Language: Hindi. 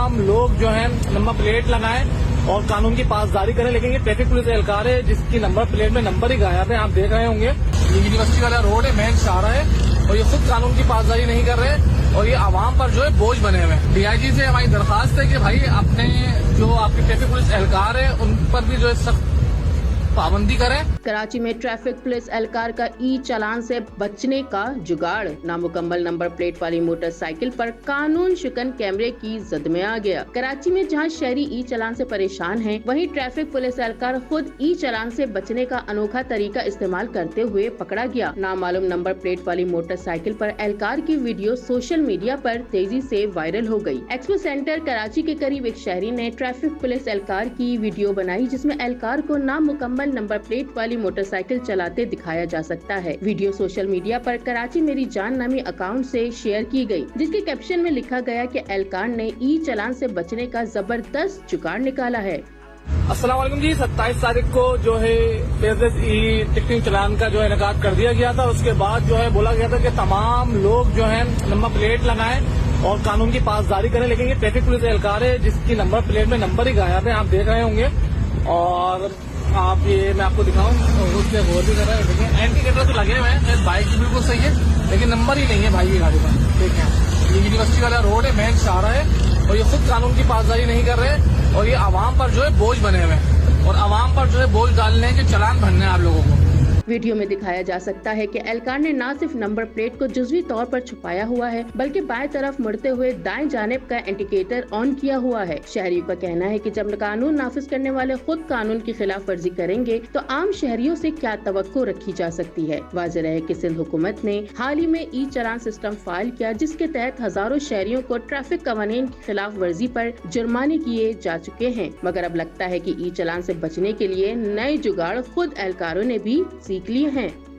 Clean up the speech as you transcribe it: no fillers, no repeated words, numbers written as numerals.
तमाम लोग जो है नंबर प्लेट लगाएं और कानून की पासदारी करें। लेकिन ये ट्रैफिक पुलिस एहलकार है जिसकी नंबर प्लेट में नंबर ही गायब है। आप देख रहे होंगे ये यूनिवर्सिटी वाला रोड है, मेन शाहरा है और ये खुद कानून की पासदारी नहीं कर रहे और ये आवाम पर जो है बोझ बने हुए हैं। डीआईजी से हमारी दरखास्त है कि भाई अपने जो आपके ट्रैफिक पुलिस एहलकार है उन पर भी जो है सख्त पाबंदी करें। कराची में ट्रैफिक पुलिस एहलकार का ई चालान से बचने का जुगाड़। नामुकम्मल नंबर प्लेट वाली मोटरसाइकिल पर कानून शुकन कैमरे की जद में आ गया। कराची में जहां शहरी ई चालान से परेशान हैं, वहीं ट्रैफिक पुलिस एहलकार खुद ई चालान से बचने का अनोखा तरीका इस्तेमाल करते हुए पकड़ा गया। नामालूम नंबर प्लेट वाली मोटरसाइकिल पर एहलकार की वीडियो सोशल मीडिया पर तेजी से वायरल हो गई। एक्सपो सेंटर कराची के करीब एक शहरी ने ट्रैफिक पुलिस एहलकार की वीडियो बनाई जिसमें एहलकार को नामुकम्मल नंबर प्लेट वाली मोटरसाइकिल चलाते दिखाया जा सकता है। वीडियो सोशल मीडिया पर कराची मेरी जान नामी अकाउंट से शेयर की गई, जिसके कैप्शन में लिखा गया कि एहलकार ने ई चालान से बचने का जबरदस्त जुगाड़ निकाला है। अस्सलाम वालेकुम जी। 27 तारीख को जो है फेसलेस ई टिकटिंग चालान का जो है इनेकाद कर दिया गया था। उसके बाद जो है बोला गया था कि तमाम लोग जो है नंबर प्लेट लगाएं और कानून की पासदारी करें। लेकिन ये ट्रैफिक पुलिस एहलकार है जिसकी नंबर प्लेट में नंबर ही गायब है। आप देख रहे होंगे और आप ये मैं आपको दिखाऊं उससे गौर भी कर रहे हैं। देखिए इंडिकेटर तो लगे हुए हैं, बाइक भी बिल्कुल सही है लेकिन नंबर ही नहीं है भाई ये गाड़ी का। देखें ये यूनिवर्सिटी वाला रोड है, मेन शाहरा है और ये खुद कानून की पासदारी नहीं कर रहे और ये आवाम पर जो है बोझ बने हुए हैं और आवाम पर जो है बोझ डालने के चालान भरने हैं आप लोगों को। वीडियो में दिखाया जा सकता है कि एहलकार ने न सिर्फ नंबर प्लेट को जुज़वी तौर पर छुपाया हुआ है बल्कि बाएं तरफ मुड़ते हुए दाएं जानिब का इंडिकेटर ऑन किया हुआ है। शहरियों का कहना है कि जब कानून नाफिज करने वाले खुद कानून की खिलाफ वर्जी करेंगे तो आम शहरियों से क्या तवक्को रखी जा सकती है। वाज़ेह रहे कि सिंध हुकूमत ने हाल ही में ई चालान सिस्टम फाइल किया जिसके तहत हजारों शहरियों को ट्रैफिक कवानीन की खिलाफ वर्जी पर जुर्माने किए जा चुके हैं। मगर अब लगता है कि ई चालान से बचने के लिए नए जुगाड़ खुद एहलकारों ने भी सीख लिए हैं।